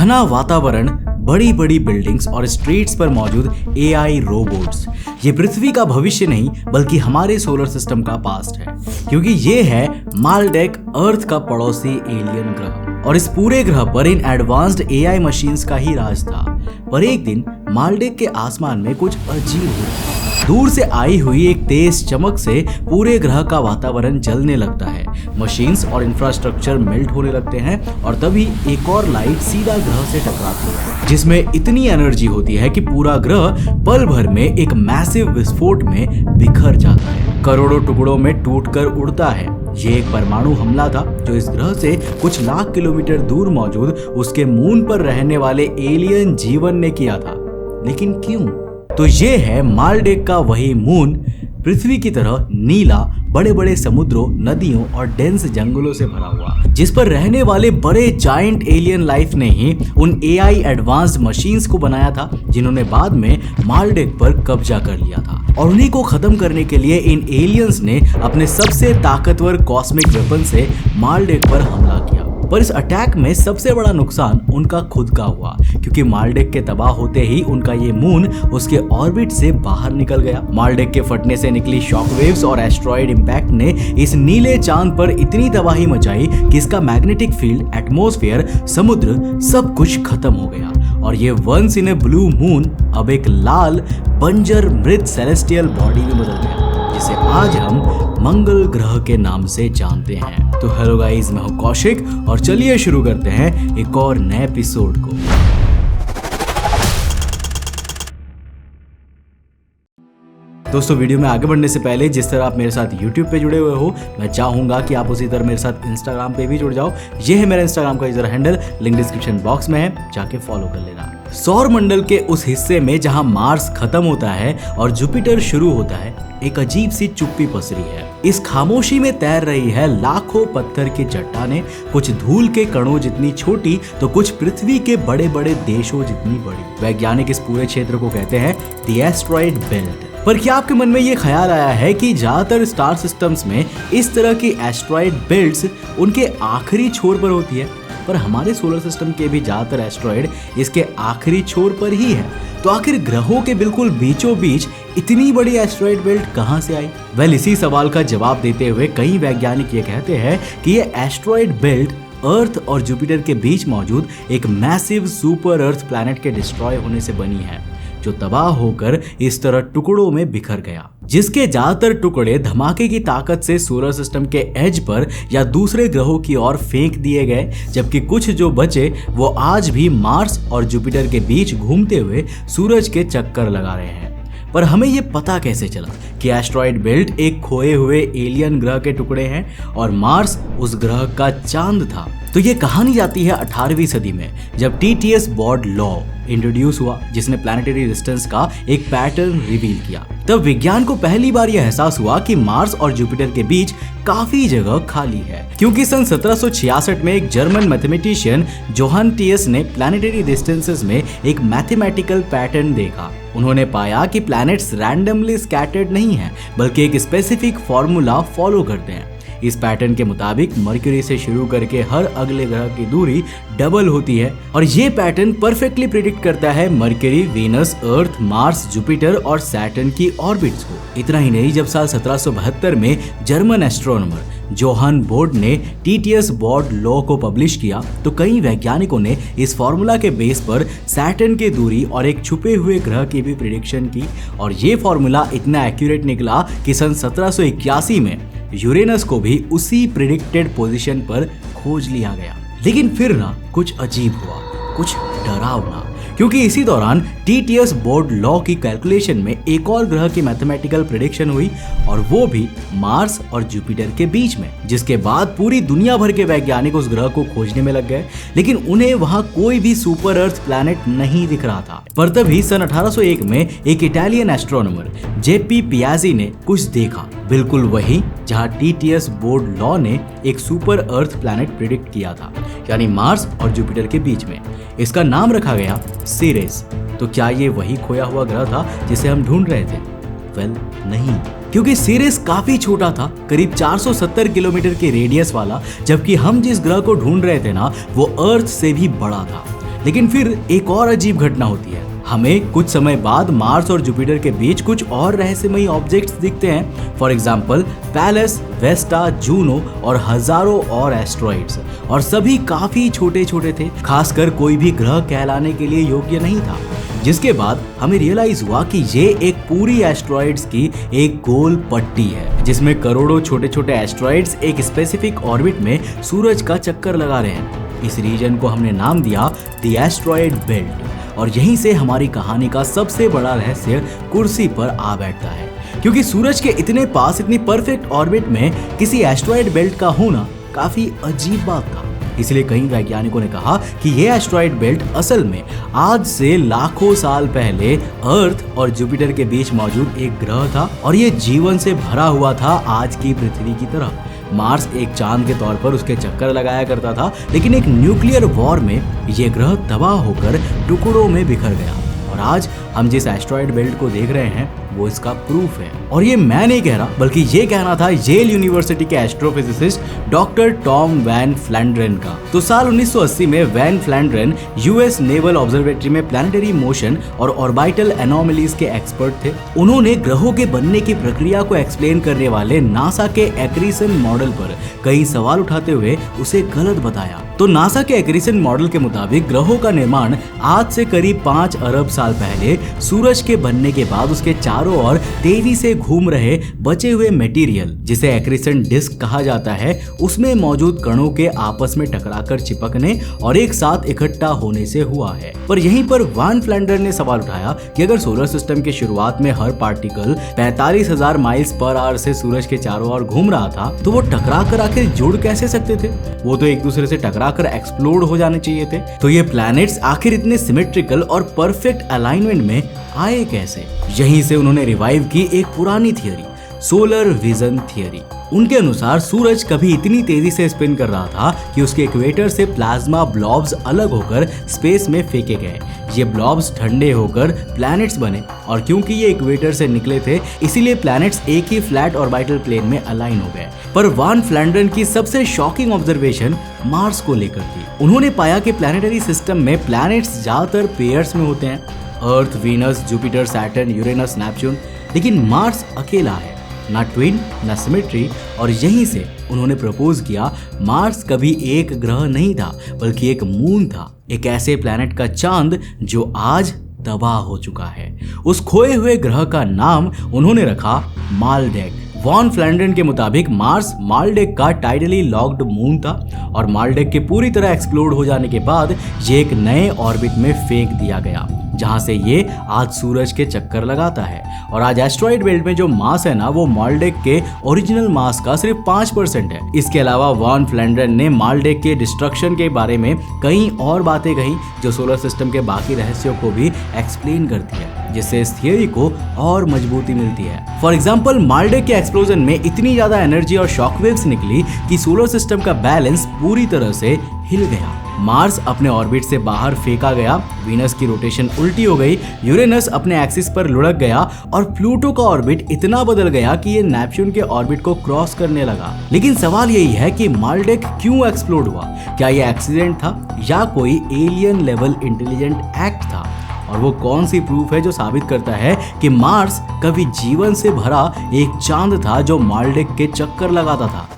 घना वातावरण, बड़ी बड़ी बिल्डिंग्स और स्ट्रीट्स पर मौजूद एआई रोबोट्स, ये पृथ्वी का भविष्य नहीं बल्कि हमारे सोलर सिस्टम का पास्ट है, क्योंकि ये है मालडेक, अर्थ का पड़ोसी एलियन ग्रह। और इस पूरे ग्रह पर इन एडवांस्ड एआई मशीन्स का ही राज था। पर एक दिन मालडेक के आसमान में कुछ अजीब हुआ। दूर से आई हुई एक तेज चमक से पूरे ग्रह का वातावरण जलने लगता है, मशीन्स और इंफ्रास्ट्रक्चर मेल्ट होने लगते हैं और तभी एक और लाइट सीधा ग्रह से टकराती है, जिसमें इतनी एनर्जी होती है कि पूरा ग्रह पल भर में एक मैसिव विस्फोट में बिखर जाता है, करोड़ों टुकड़ों में टूटकर उड़ता है। ये एक परमाणु हमला था जो इस ग्रह से कुछ लाख किलोमीटर दूर मौजूद उसके मून पर रहने वाले एलियन जीवन ने किया था। लेकिन क्यों? तो ये है मालडेक का वही मून, पृथ्वी की तरह नीला, बड़े बड़े समुद्रों, नदियों और डेंस जंगलों से भरा हुआ, जिस पर रहने वाले बड़े जायंट एलियन लाइफ ने ही उन एआई एडवांस्ड मशीन्स को बनाया था, जिन्होंने बाद में मालडेक पर कब्जा कर लिया था। और उन्हीं को खत्म करने के लिए इन एलियंस ने अपने सबसे ताकतवर कॉस्मिक वेपन से मालडेक पर हमला किया। पर इस अटैक में सबसे बड़ा नुकसान उनका खुद का हुआ, क्योंकि मालडेक के तबाह होते ही उनका ये मून उसके ऑर्बिट से बाहर निकल गया। मालडेक के फटने से निकली शॉकवेव्स और एस्ट्रॉयड इंपैक्ट ने इस नीले चांद पर इतनी तबाही मचाई कि इसका मैग्नेटिक फील्ड, एटमॉस्फेयर, समुद्र, सब कुछ खत्म हो गया। और ये once in a blue moon अब एक लाल, बंजर, मृत सेलेस्टियल बॉडी में बदल गया, जिसे आज हम मंगल ग्रह के नाम से जानते हैं। तो हेलो गाइस, मैं हूं कौशिक और चलिए शुरू करते हैं एक और नए एपिसोड को। दोस्तों, वीडियो में आगे बढ़ने से पहले जिस तरह आप मेरे साथ YouTube पे जुड़े हुए हो, मैं चाहूंगा कि आप उसी तरह मेरे साथ Instagram पे भी जुड़ जाओ। ये है मेरा Instagram का user handle, link description box में है, जाके फॉलो कर लेना। सौर मंडल के उस हिस्से में जहां मार्स खत्म होता है और जुपिटर शुरू होता है, एक अजीब सी चुप्पी पसरी है। इस खामोशी में तैर रही है लाखों पत्थर की चट्टानें, कुछ धूल के कणों जितनी छोटी तो कुछ पृथ्वी के बड़े बड़े देशों जितनी बड़ी। वैज्ञानिक इस पूरे क्षेत्र को कहते हैं द एस्ट्रॉयड बेल्ट। पर क्या आपके मन में ये ख्याल आया है कि ज्यादातर स्टार सिस्टम्स में इस तरह की एस्ट्रॉयड बेल्ट्स उनके आखिरी छोर पर होती है, पर हमारे सोलर सिस्टम के भी ज्यादातर एस्ट्रॉयड इसके आखिरी छोर पर ही है। तो आखिर ग्रहों के बिल्कुल बीचों बीच इतनी बड़ी एस्ट्रॉयड बेल्ट कहां से आई? इसी सवाल का जवाब देते हुए कई वैज्ञानिक ये कहते हैं कि ये एस्ट्रॉयड बेल्ट अर्थ और जुपिटर के बीच मौजूद एक मैसिव सुपर अर्थ प्लैनेट के डिस्ट्रॉय होने से बनी है, जो तबाह होकर इस तरह टुकड़ों में बिखर गया, जिसके ज्यादातर टुकड़े धमाके की ताकत से सोलर सिस्टम के एज पर या दूसरे ग्रहों की ओर फेंक दिए गए, जबकि कुछ जो बचे वो आज भी मार्स और जुपिटर के बीच घूमते हुए सूरज के चक्कर लगा रहे हैं। पर हमें ये पता कैसे चला कि एस्ट्रॉयड बेल्ट एक खोए हुए एलियन ग्रह के टुकड़े हैं और मार्स उस ग्रह का चांद था? तो ये कहानी जाती है 18वीं सदी में, जब टीटीएस बॉर्ड लॉ इंट्रोड्यूस हुआ, जिसने प्लैनेटरी डिस्टेंस का एक पैटर्न रिवील किया। तब विज्ञान को पहली बार यह एहसास हुआ कि मार्स और जुपिटर के बीच काफी जगह खाली है, क्योंकि सन 1766 में एक जर्मन मैथमेटिशियन जोहान टीएस ने प्लैनेटरी डिस्टेंसेस में एक मैथमेटिकल पैटर्न देखा। उन्होंने पाया कि प्लैनेट्स रैंडमली स्कैटर्ड नहीं है, बल्कि एक स्पेसिफिक फॉर्मूला फॉलो करते हैं। इस पैटर्न के मुताबिक मरकरी से शुरू करके हर अगले ग्रह की दूरी डबल होती है, और ये पैटर्न परफेक्टली प्रिडिक्ट करता है मरकरी, वीनस, अर्थ, मार्स, जुपिटर और सैटर्न की ऑर्बिट्स को। इतना ही नहीं, जब साल 1772 में जर्मन एस्ट्रोनॉमर जोहान बोर्ड ने टीटीएस बॉर्ड लॉ को पब्लिश किया, तो कई वैज्ञानिकों ने इस फॉर्मूला के बेस पर सैटर्न की दूरी और एक छुपे हुए ग्रह की भी प्रिडिक्शन की, और ये फॉर्मूला इतना एक्यूरेट निकला कि सन 1781 में यूरेनस को भी उसी प्रिडिक्टेड पोजीशन पर खोज लिया गया। लेकिन फिर ना कुछ अजीब हुआ, कुछ डरावना, क्योंकि इसी दौरान टीटीएस बोर्ड लॉ की कैलकुलेशन में एक और ग्रह की मैथमेटिकल प्रेडिक्शन हुई, और वो भी मार्स और जुपिटर के बीच में, जिसके बाद पूरी दुनिया भर के वैज्ञानिक उस ग्रह को खोजने में लग गए, लेकिन उन्हें वहां कोई भी सुपर अर्थ प्लैनेट नहीं दिख रहा था। पर तभी सन 1801 में एक इटालियन एस्ट्रोनॉमर जेपी पियाजी ने कुछ देखा, बिल्कुल वही जहां टीटीएस बोर्ड लॉ ने एक सुपर अर्थ प्लैनेट प्रिडिक्ट किया था, यानी मार्स और जुपिटर के बीच में। इसका नाम रखा गया सीरेस। तो क्या ये वही खोया हुआ ग्रह था जिसे हम ढूंढ रहे थे? नहीं, क्योंकि सीरेस काफी छोटा था, करीब 470 किलोमीटर के रेडियस वाला, जबकि हम जिस ग्रह को ढूंढ रहे थे ना, वो अर्थ से भी बड़ा था। लेकिन फिर एक और अजीब घटना होती है। हमें कुछ समय बाद मार्स और जुपिटर के बीच कुछ और रहस्यमयी ऑब्जेक्ट्स दिखते हैं। For example Pallas, Vesta, Juno और हजारों और एस्ट्रॉइड्स, और सभी काफी छोटे छोटे थे, खासकर कोई भी ग्रह कहलाने के लिए योग्य नहीं था। जिसके बाद हमें रियलाइज हुआ कि ये एक पूरी एस्ट्रॉइड्स की एक गोल पट्टी है, जिसमें करोड़ों छोटे छोटे एस्ट्रॉइड्स एक स्पेसिफिक ऑर्बिट में सूरज का चक्कर लगा रहे हैं। इस रीजन को हमने नाम दिया द एस्ट्रॉइड बेल्ट, और यहीं से हमारी कहानी का सबसे बड़ा रहस्य कुर्सी पर आ बैठता है, क्योंकि सूरज के इतने पास इतनी परफेक्ट ऑर्बिट में किसी एस्ट्रॉइड बेल्ट का होना काफी अजीब बात था। इसलिए कई वैज्ञानिकों ने कहा कि यह एस्ट्रॉइड बेल्ट असल में आज से लाखों साल पहले अर्थ और जुपिटर के बीच मौजूद एक ग्रह था, और ये जीवन से भरा हुआ था आज की पृथ्वी की तरह। मार्स एक चांद के तौर पर उसके चक्कर लगाया करता था, लेकिन एक न्यूक्लियर वॉर में ये ग्रह तबाह होकर टुकड़ों में बिखर गया, और आज हम जिस एस्ट्रॉइड बेल्ट को देख रहे हैं वो इसका प्रूफ है। और ये मैं नहीं कह रहा, बल्कि ये कहना था येल यूनिवर्सिटी के एस्ट्रोफिजिसिस्ट डॉक्टर टॉम वैन फ्लैंड्रेन का। तो साल 1980 में वैन फ्लैंड्रेन यूएस नेवल ऑब्जर्वेटरी में प्लैनेटरी मोशन और ऑर्बिटल एनोमलीज के एक्सपर्ट थे। उन्होंने ग्रहों के बनने की प्रक्रिया को एक्सप्लेन करने वाले नासा के एक्रीसन मॉडल पर कई सवाल उठाते हुए उसे गलत बताया। तो नासा के एक्रीसन मॉडल के मुताबिक ग्रहों का निर्माण आज से करीब 5 अरब साल पहले सूरज के बनने के बाद उसके चारों ओर तेजी से घूम रहे बचे हुए मटेरियल, जिसे एक्रीसन डिस्क कहा जाता है, उसमें मौजूद कणों के आपस में टकराकर चिपकने और एक साथ इकट्ठा होने से हुआ है। पर यहीं पर वैन फ्लैंड्रेन ने सवाल उठाया कि अगर सोलर सिस्टम के शुरुआत में हर पार्टिकल 45,000 माइल्स पर आवर से सूरज के चारों ओर घूम रहा था, तो वो टकरा कर आखिर जुड़ कैसे सकते थे? वो तो एक दूसरे से टकरा कर एक्सप्लोड हो जाने चाहिए थे। तो ये प्लैनेट्स आखिर इतने सिमेट्रिकल और परफेक्ट अलाइनमेंट में आए कैसे? यहीं से उन्होंने रिवाइव की एक पुरानी थियरी, सोलर विजन थियरी। उनके अनुसार सूरज कभी इतनी तेजी से स्पिन कर रहा था कि उसके इक्वेटर से प्लाज्मा ब्लॉब्स अलग होकर स्पेस में फेंके गए। ये ब्लॉब्स ठंडे होकर प्लैनेट्स बने, और क्योंकि ये इक्वेटर से निकले थे, इसीलिए प्लैनेट्स एक ही फ्लैट ऑर्बिटल प्लेन में अलाइन हो गए। पर वैन फ्लैंड्रेन की सबसे शॉकिंग ऑब्जर्वेशन मार्स को लेकर थी। उन्होंने पाया कि प्लैनेटरी सिस्टम में प्लैनेट्स ज्यादातर पेयर्स में होते हैं, Earth, Venus, Jupiter, Saturn, Uranus, Neptune, लेकिन मार्स अकेला है, ना ट्विन ना सिमेट्री। और यहीं से उन्होंने प्रपोज किया मार्स कभी एक ग्रह नहीं था, बल्कि एक मून था, एक ऐसे प्लैनेट का चांद जो आज तबाह हो चुका है। उस खोए हुए ग्रह का नाम उन्होंने रखा मालडेक। वॉन फ्लैंड्रेन के मुताबिक मार्स मालडेक का टाइडली लॉक्ड मून था, और मालडेक के पूरी तरह एक्सप्लोड हो जाने के बाद ये एक नए ऑर्बिट में फेंक दिया गया, जहां से ये आज सूरज के चक्कर लगाता है। और आज एस्ट्रॉइड बेल्ट में जो मास है ना, वो मालडेक के ओरिजिनल मास का सिर्फ 5% है। इसके अलावा वॉन फ्लैंड्रेन ने मालडेक के डिस्ट्रक्शन के बारे में कई और बातें कही, जो सोलर सिस्टम के बाकी रहस्यों को भी एक्सप्लेन करती है, जिससे इस थियरी को और मजबूती मिलती है। फॉर एग्जाम्पल, मालडेक के एक्सप्लोजन में इतनी ज्यादा एनर्जी और शॉकवेव्स निकली कि सोलर सिस्टम का बैलेंस पूरी तरह से हिल गया। मार्स अपने ऑर्बिट से बाहर फेंका गया, वीनस की रोटेशन उल्टी हो गई, यूरेनस अपने एक्सिस पर लुढ़क गया, और प्लूटो का ऑर्बिट इतना बदल गया कि ये नेपच्यून के ऑर्बिट को क्रॉस करने लगा। लेकिन सवाल यही है कि मालडेक क्यों एक्सप्लोड हुआ? क्या ये एक्सीडेंट था या कोई एलियन लेवल इंटेलिजेंट एक्ट था? और वो कौन सी प्रूफ है जो साबित करता है कि मार्स कभी जीवन से भरा एक चांद था जो मालडेक के चक्कर लगाता था?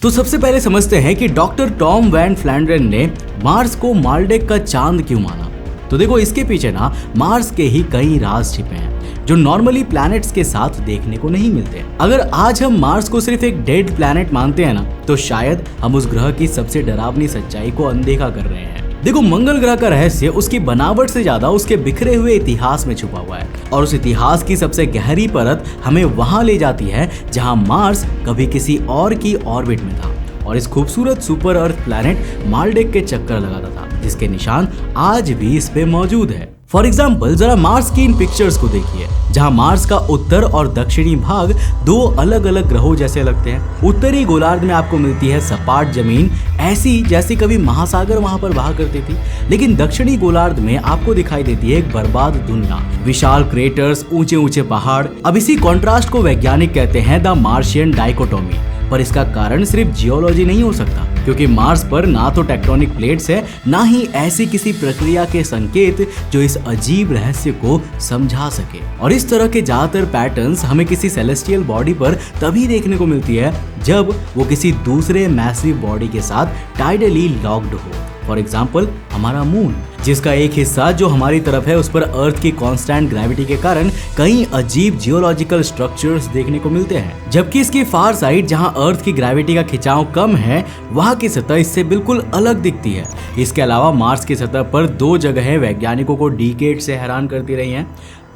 तो सबसे पहले समझते हैं कि डॉक्टर टॉम वैन फ्लैंड्रेन ने मार्स को मालडेक का चांद क्यों माना। तो देखो, इसके पीछे ना मार्स के ही कई राज छिपे हैं जो नॉर्मली प्लैनेट्स के साथ देखने को नहीं मिलते। अगर आज हम मार्स को सिर्फ एक डेड प्लैनेट मानते हैं ना, तो शायद हम उस ग्रह की सबसे डरावनी सच्चाई को अनदेखा कर रहे हैं। देखो, मंगल ग्रह का रहस्य उसकी बनावट से ज्यादा उसके बिखरे हुए इतिहास में छुपा हुआ है, और उस इतिहास की सबसे गहरी परत हमें वहां ले जाती है जहां मार्स कभी किसी और की ऑर्बिट में था, और इस खूबसूरत सुपर अर्थ प्लैनेट मालडेक के चक्कर लगाता था, जिसके निशान आज भी इस पे मौजूद है। फॉर एग्जाम्पल, जरा मार्स की इन पिक्चर्स को देखिए, जहां मार्स का उत्तर और दक्षिणी भाग दो अलग अलग ग्रहों जैसे लगते हैं। उत्तरी गोलार्ध में आपको मिलती है सपाट जमीन, ऐसी जैसी कभी महासागर वहां पर बहा करती थी, लेकिन दक्षिणी गोलार्ध में आपको दिखाई देती है एक बर्बाद दुनिया, विशाल क्रेटर्स, ऊंचे ऊंचे पहाड़। अब इसी कॉन्ट्रास्ट को वैज्ञानिक कहते हैं द मार्शियन डाइकोटोमी। पर इसका कारण सिर्फ जियोलॉजी नहीं हो सकता, क्योंकि मार्स पर ना तो टेक्टोनिक प्लेट्स है, ना ही ऐसी किसी प्रक्रिया के संकेत जो इस अजीब रहस्य को समझा सके। और इस तरह के ज्यादातर पैटर्न्स हमें किसी सेलेस्टियल बॉडी पर तभी देखने को मिलती है जब वो किसी दूसरे मैसिव बॉडी के साथ टाइडली लॉक्ड हो। फॉर एग्जाम्पल हमारा मून, जिसका एक हिस्सा जो हमारी तरफ है उस पर अर्थ की कांस्टेंट ग्रेविटी के कारण कई अजीब जियोलॉजिकल स्ट्रक्चर्स देखने को मिलते हैं, जबकि इसकी फार साइड जहां अर्थ की ग्रेविटी का खिंचाव कम है वहां की सतह इससे बिल्कुल अलग दिखती है। इसके अलावा मार्स की सतह पर दो जगहें वैज्ञानिकों को डिकेड से हैरान करती रही हैं,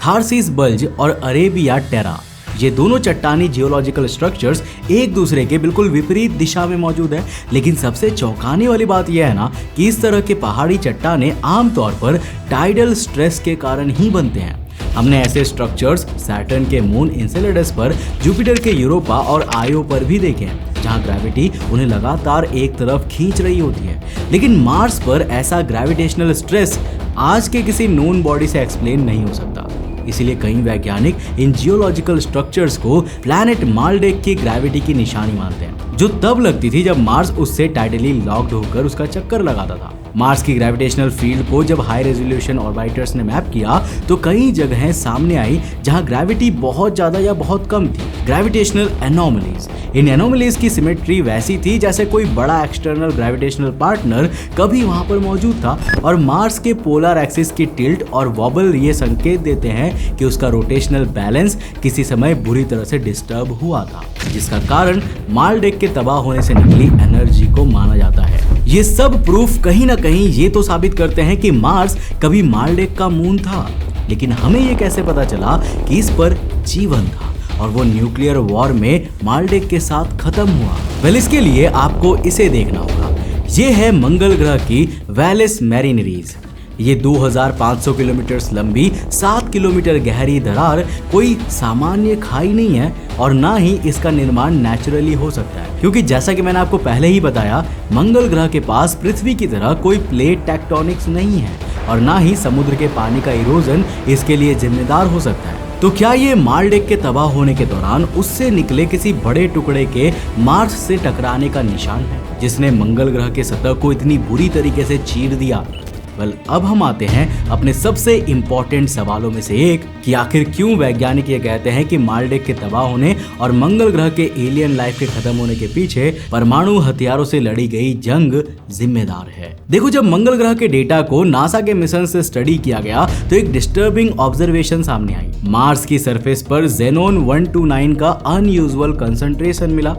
थार्सिस बल्ज और अरेबिया टेरा। ये दोनों चट्टानी जियोलॉजिकल स्ट्रक्चर्स एक दूसरे के बिल्कुल विपरीत दिशा में मौजूद है, लेकिन सबसे चौंकाने वाली बात यह है ना कि इस तरह के पहाड़ी चट्टाने आमतौर पर टाइडल स्ट्रेस के कारण ही बनते हैं। हमने ऐसे स्ट्रक्चर्स सैटर्न के मून एन्सेलेडस पर, जुपिटर के यूरोपा और आयो पर भी देखे हैं, जहां ग्रेविटी उन्हें लगातार एक तरफ खींच रही होती है। लेकिन मार्स पर ऐसा ग्रेविटेशनल स्ट्रेस आज के किसी नोन बॉडी से एक्सप्लेन नहीं हो सकता। इसीलिए कई वैज्ञानिक इन जियोलॉजिकल स्ट्रक्चर्स को प्लैनेट मालडेक की ग्रेविटी की निशानी मानते हैं, जो तब लगती थी जब मार्स उससे टाइडली लॉक्ड होकर उसका चक्कर लगाता था। मार्स की ग्रेविटेशनल फील्ड को जब हाई रेजोल्यूशन ऑर्बिटर्स ने मैप किया तो कई जगहें सामने आई जहां ग्रेविटी बहुत ज्यादा या बहुत कम थी, ग्रेविटेशनल एनोमलीज। इन एनोमलीज की सिमेट्री वैसी थी जैसे कोई बड़ा एक्सटर्नल ग्रेविटेशनल पार्टनर कभी वहां पर मौजूद था, और मार्स के पोलर एक्सिस की टिल्ट और वॉबल ये संकेत देते हैं कि उसका रोटेशनल बैलेंस किसी समय बुरी तरह से डिस्टर्ब हुआ था, जिसका कारण मालडेक के तबाह होने से निकली एनर्जी को माना जाता है। ये सब प्रूफ कहीं ना कहीं ये तो साबित करते हैं कि मार्स कभी मालडेक का मून था, लेकिन हमें ये कैसे पता चला कि इस पर जीवन था और वो न्यूक्लियर वॉर में मालडेक के साथ खत्म हुआ? वेल, इसके लिए आपको इसे देखना होगा। ये है मंगल ग्रह की वेलिस मैरिनरीज। ये 2500 किलोमीटर लंबी 7 किलोमीटर गहरी दरार कोई सामान्य खाई नहीं है, और ना ही इसका निर्माण नेचुरली हो सकता है, क्योंकि जैसा कि मैंने आपको पहले ही बताया, मंगल ग्रह के पास पृथ्वी की तरह कोई प्लेट टेक्टोनिक्स नहीं है, और ना ही समुद्र के पानी का इरोजन इसके लिए जिम्मेदार हो सकता है। तो क्या ये मालडेक के तबाह होने के दौरान उससे निकले किसी बड़े टुकड़े के मार्स से टकराने का निशान है, जिसने मंगल ग्रह के सतह को इतनी बुरी तरीके से चीर दिया? वेल, अब हम आते हैं अपने सबसे इम्पोर्टेंट सवालों में से एक कि आखिर क्यों वैज्ञानिक ये कहते हैं कि मालडेक के तबाह होने और मंगल ग्रह के एलियन लाइफ के खत्म होने के पीछे परमाणु हथियारों से लड़ी गई जंग जिम्मेदार है। देखो, जब मंगल ग्रह के डेटा को नासा के मिशन से स्टडी किया गया तो एक डिस्टर्बिंग ऑब्जर्वेशन सामने आई। मार्स की सरफेस पर जेनोन 129 का अनयूजुअल कंसंट्रेशन मिला।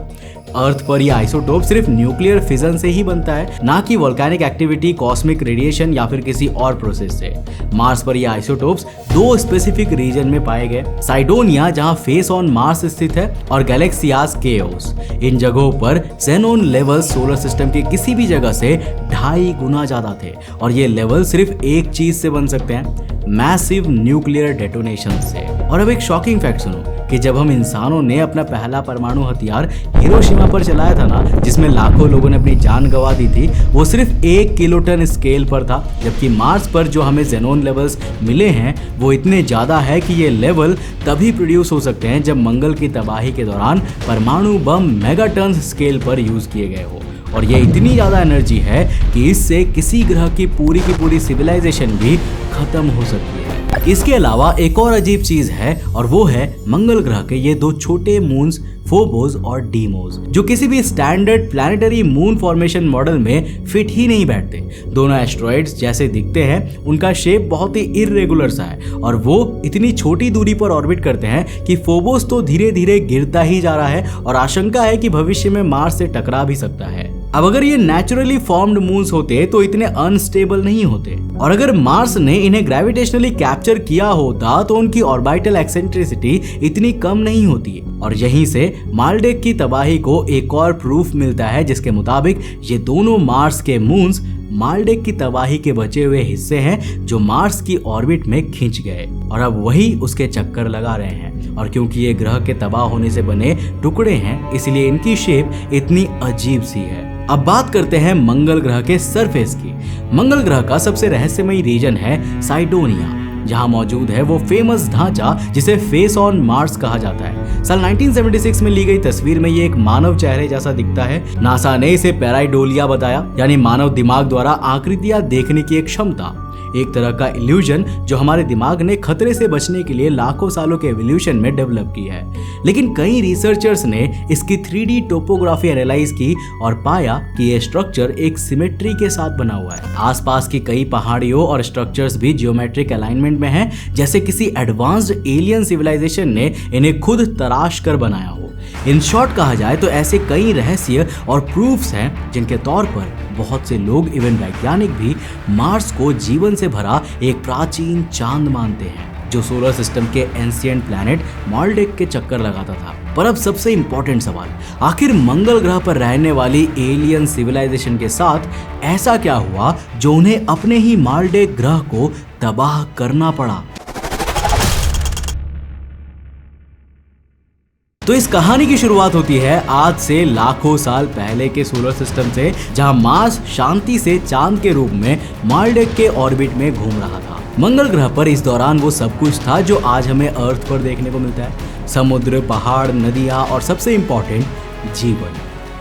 अर्थ पर यह आइसोटोप सिर्फ न्यूक्लियर फिजन से ही बनता है, ना कि वोल्केनिक एक्टिविटी, कॉस्मिक रेडिएशन या फिर किसी और प्रोसेस से। मार्स पर यह आइसोटोप्स दो स्पेसिफिक रीजन में पाए गए, साइडोनिया जहां फेस ऑन मार्स स्थित है और गैलेक्सियास केओस। इन जगहों पर जेनोन लेवल सोलर सिस्टम के किसी भी जगह से 2.5 गुना ज्यादा थे, और ये लेवल सिर्फ एक चीज से बन सकते हैं, मैसिव न्यूक्लियर डेटोनेशन से। और अब एक शॉकिंग फैक्ट सुनो कि जब हम इंसानों ने अपना पहला परमाणु हथियार हिरोशिमा पर चलाया था ना, जिसमें लाखों लोगों ने अपनी जान गंवा दी थी, वो सिर्फ 1 किलोटन स्केल पर था, जबकि मार्स पर जो हमें जेनोन लेवल्स मिले हैं वो इतने ज़्यादा है कि ये लेवल तभी प्रोड्यूस हो सकते हैं जब मंगल की तबाही के दौरान परमाणु बम मेगाटन्स स्केल पर यूज़ किए गए हो। और ये इतनी ज़्यादा एनर्जी है कि इससे किसी ग्रह की पूरी सिविलाइजेशन भी खत्म हो सकती है। इसके अलावा एक और अजीब चीज है, और वो है मंगल ग्रह के ये दो छोटे मून्स फोबोस और डीमोस, जो किसी भी standard planetary moon formation model में फिट ही नहीं बैठते। दोनों एस्ट्रॉइड्स जैसे दिखते हैं, उनका शेप बहुत ही इर्रेगुलर सा है, और वो इतनी छोटी दूरी पर ऑर्बिट करते हैं कि फोबोस तो धीरे धीरे गिरता ही जा रहा है, और आशंका है कि भविष्य में मार्स से टकरा भी सकता है। अब अगर ये नेचुरली फॉर्म्ड मून्स होते तो इतने अनस्टेबल नहीं होते, और अगर मार्स ने इन्हें ग्रेविटेशनली कैप्चर किया होता तो उनकी ऑर्बिटल एक्सेंट्रिसिटी इतनी कम नहीं होती। और यहीं से मालडेक की तबाही को एक और प्रूफ मिलता है, जिसके मुताबिक ये दोनों मार्स के मून्स मालडेक की तबाही के बचे हुए हिस्से हैं जो मार्स की ऑर्बिट में खिंच गए और अब वही उसके चक्कर लगा रहे हैं। और क्योंकि ये ग्रह के तबाह होने से बने टुकड़े हैं, इसलिए इनकी शेप इतनी अजीब सी है। अब बात करते हैं मंगल ग्रह के सरफेस की। मंगल ग्रह का सबसे रहस्यमयी रीजन है साइडोनिया। जहां मौजूद है वो फेमस ढांचा जिसे फेस ऑन मार्स कहा जाता है। साल 1976 में ली गई तस्वीर में ये एक मानव चेहरे जैसा दिखता है। नासा ने इसे पैराइडोलिया बताया, यानी मानव दिमाग द्वारा आकृतियां देखने की एक क्षमता, एक तरह का इल्यूजन जो हमारे दिमाग ने खतरे से बचने के लिए लाखों सालों के एवोल्यूशन में डेवलप की है। लेकिन कई रिसर्चर्स ने इसकी 3D टोपोग्राफी एनालाइज की और पाया कि यह स्ट्रक्चर एक सिमेट्री के साथ बना हुआ है। आसपास की कई पहाड़ियों और स्ट्रक्चर्स भी जियोमेट्रिक अलाइनमेंट में हैं, जैसे किसी एडवांस्ड एलियन सिविलाइजेशन ने इन्हें खुद तराश कर बनाया हो। इन शॉर्ट कहा जाए तो ऐसे कई रहस्य और प्रूफ्स हैं जिनके तौर पर बहुत से लोग, इवन वैज्ञानिक भी, मार्स को जीवन से भरा एक प्राचीन चांद मानते हैं जो सोलर सिस्टम के एंशिएंट प्लैनेट माल्डेक के चक्कर लगाता था। पर अब सबसे इंपॉर्टेंट सवाल, आखिर मंगल ग्रह पर रहने वाली एलियन सिविलाइजेशन के साथ ऐसा क्या हुआ जो उन्हें अपने ही माल्डेक ग्रह को तबाह करना पड़ा? तो इस कहानी की शुरुआत होती है आज से लाखों साल पहले के सोलर सिस्टम से, जहां मार्स शांति से चांद के रूप में माल्डेक के ऑर्बिट में घूम रहा था। मंगल ग्रह पर इस दौरान वो सब कुछ था जो आज हमें अर्थ पर देखने को मिलता है, समुद्र, पहाड़, नदियां और सबसे इंपॉर्टेंट जीवन।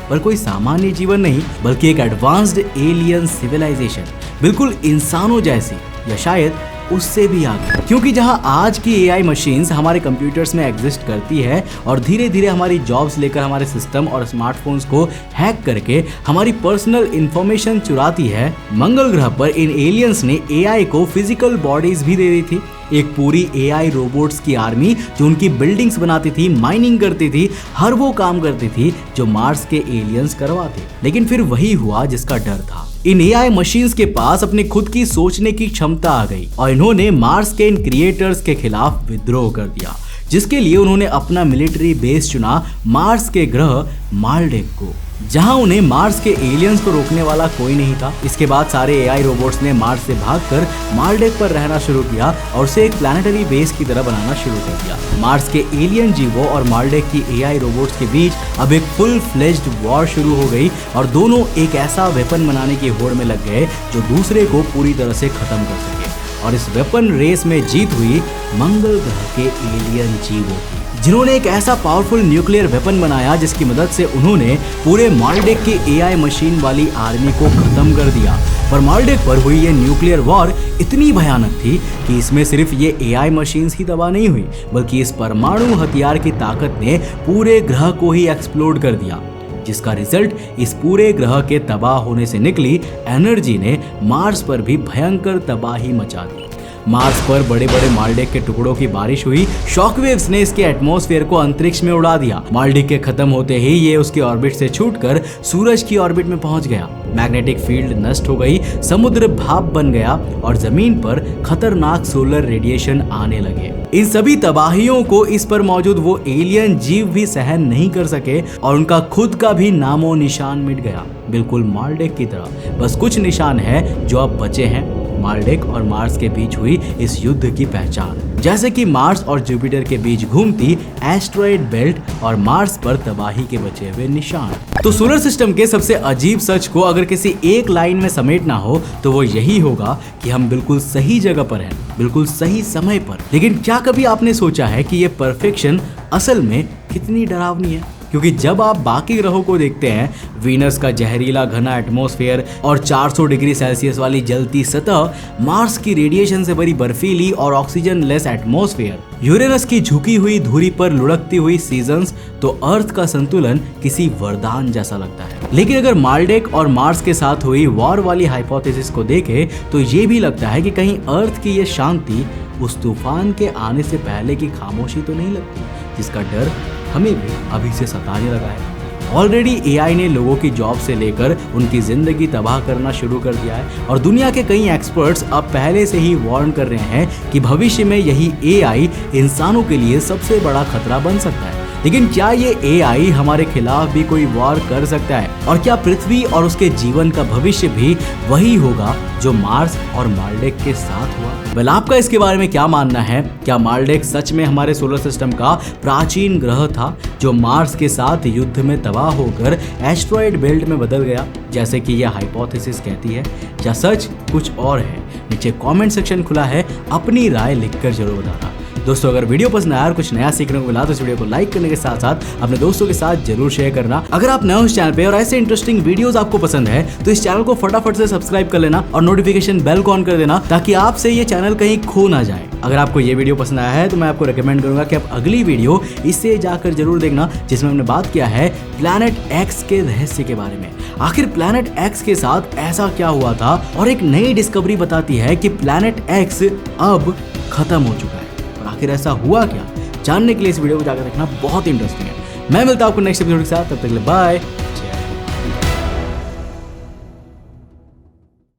पर कोई सामान्य जीवन नहीं, बल्कि एक एडवांस्ड एलियन सिविलाइजेशन, बिल्कुल इंसानों जैसी या शायद उससे भी आगे। क्योंकि जहां आज की AI मशीन्स हमारे कंप्यूटर्स में एग्जिस्ट करती है और धीरे धीरे हमारी जॉब्स लेकर हमारे सिस्टम और स्मार्टफोन्स को हैक करके हमारी पर्सनल इंफॉर्मेशन चुराती है, मंगल ग्रह पर इन एलियंस ने AI को फिजिकल बॉडीज भी दे दी थी। एक पूरी AI रोबोट्स की आर्मी जो उनकी बिल्डिंग्स बनाती थी, माइनिंग करती थी, हर वो काम करती थी जो मार्स के एलियंस करवाते। लेकिन फिर वही हुआ जिसका डर था। इन AI मशीन्स के पास अपने खुद की सोचने की क्षमता आ गई और इन्होंने मार्स के इन क्रिएटर्स के खिलाफ विद्रोह कर दिया, जिसके लिए उन्होंने अपना मिलिट्री बेस चुना मार्स के ग्रह माल्डेक को, जहां उन्हें मार्स के एलियंस को रोकने वाला कोई नहीं था। इसके बाद सारे AI रोबोट्स ने मार्स से भागकर माल्डेक पर रहना शुरू किया और उसे एक प्लैनेटरी बेस की तरह बनाना शुरू कर दिया। मार्स के एलियन जीवों और माल्डेक की AI रोबोट्स के बीच अब एक फुल फ्लेज्ड वॉर शुरू हो गई और दोनों एक ऐसा वेपन बनाने की होड़ में लग गए जो दूसरे को पूरी तरह से खत्म कर सके। और इस वेपन रेस में जीत हुई मंगल ग्रह के एलियन जीवों की, जिन्होंने एक ऐसा पावरफुल न्यूक्लियर वेपन बनाया जिसकी मदद से उन्होंने पूरे माल्डेक की AI मशीन वाली आर्मी को खत्म कर दिया। पर माल्डेक पर हुई ये न्यूक्लियर वॉर इतनी भयानक थी कि इसमें सिर्फ ये AI मशीन्स ही तबाह नहीं हुई, बल्कि इस परमाणु हथियार की ताकत ने पूरे ग्रह को ही एक्सप्लोड कर दिया, जिसका रिजल्ट इस पूरे ग्रह के तबाह होने से निकली एनर्जी ने मार्स पर भी भयंकर तबाही मचा दी। मार्स पर बड़े बड़े माल्डेक के टुकड़ों की बारिश हुई। शॉकवेव्स ने इसके एटमॉस्फेयर को अंतरिक्ष में उड़ा दिया। माल्डेक के खत्म होते ही ये उसके ऑर्बिट से छूटकर सूरज की ऑर्बिट में पहुंच गया। मैग्नेटिक फील्ड नष्ट हो गई, समुद्र भाप बन गया और जमीन पर खतरनाक सोलर रेडिएशन आने लगे। इन सभी तबाहियों को इस पर मौजूद वो एलियन जीव भी सहन नहीं कर सके और उनका खुद का भी नामो निशान मिट गया, बिल्कुल माल्डेक की तरह। बस कुछ निशान है जो अब बचे हैं, माल्डेक और मार्स के बीच हुई इस युद्ध की पहचान, जैसे कि मार्स और जुपिटर के बीच घूमती एस्टेरॉयड बेल्ट और मार्स पर तबाही के बचे हुए निशान। तो सोलर सिस्टम के सबसे अजीब सच को अगर किसी एक लाइन में समेटना हो तो वो यही होगा कि हम बिल्कुल सही जगह पर हैं, बिल्कुल सही समय पर। लेकिन क्या कभी आपने सोचा है कि ये परफेक्शन असल में कितनी डरावनी है? क्योंकि जब आप बाकी ग्रहों को देखते हैं, वीनस का जहरीला घना एटमॉस्फेयर और 400 डिग्री सेल्सियस वाली जलती सतह, मार्स की रेडिएशन से भरी बर्फीली और ऑक्सीजन लेस एटमॉस्फेयर, यूरेनस की झुकी हुई धुरी पर लुढ़कती हुई सीजन्स, तो अर्थ का संतुलन किसी वरदान जैसा लगता है। लेकिन अगर माल्डेक और मार्स के साथ हुई वॉर वाली हाइपोथेसिस को देखें तो ये भी लगता है कि कहीं अर्थ की ये शांति उस तूफान के आने से पहले की खामोशी तो नहीं लगती, जिसका डर हमें भी अभी से सताने लगा है। ऑलरेडी AI ने लोगों की जॉब से लेकर उनकी जिंदगी तबाह करना शुरू कर दिया है और दुनिया के कई एक्सपर्ट्स अब पहले से ही वार्न कर रहे हैं कि भविष्य में यही AI इंसानों के लिए सबसे बड़ा खतरा बन सकता है। लेकिन क्या ये AI हमारे खिलाफ भी कोई वॉर कर सकता है? और क्या पृथ्वी और उसके जीवन का भविष्य भी वही होगा जो मार्स और माल्डेक के साथ हुआ? वेल, आपका इसके बारे में क्या मानना है? क्या माल्डेक सच में हमारे सोलर सिस्टम का प्राचीन ग्रह था जो मार्स के साथ युद्ध में तबाह होकर एस्ट्रॉयड बेल्ट में बदल गया, जैसे कि यह हाइपोथेसिस कहती है, या सच कुछ और है? नीचे कमेंट सेक्शन खुला है, अपनी राय लिखकर जरूर बताना। दोस्तों, अगर वीडियो पसंद आया और कुछ नया सीखने को मिला तो इस वीडियो को लाइक करने के साथ साथ अपने दोस्तों के साथ जरूर शेयर करना। अगर आप नए हो इस चैनल पे और ऐसे इंटरेस्टिंग वीडियोस आपको पसंद है तो इस चैनल को फटाफट से सब्सक्राइब कर लेना और नोटिफिकेशन बेल को ऑन कर देना ताकि आपसे ये चैनल कहीं खो ना जाए। अगर आपको ये वीडियो पसंद आया है तो मैं आपको रिकमेंड करूंगा कि आप अगली वीडियो इससे जाकर जरूर देखना, जिसमें हमने बात किया है प्लैनेट एक्स के रहस्य के बारे में। आखिर प्लैनेट एक्स के साथ ऐसा क्या हुआ था, और एक नई डिस्कवरी बताती है कि प्लैनेट एक्स अब खत्म हो चुका है। आखिर ऐसा हुआ क्या, जानने के लिए इस वीडियो को जाकर देखना बहुत इंटरेस्टिंग है। मैं मिलता हूं आपको नेक्स्ट एपिसोड के साथ, तब तक के लिए बाय।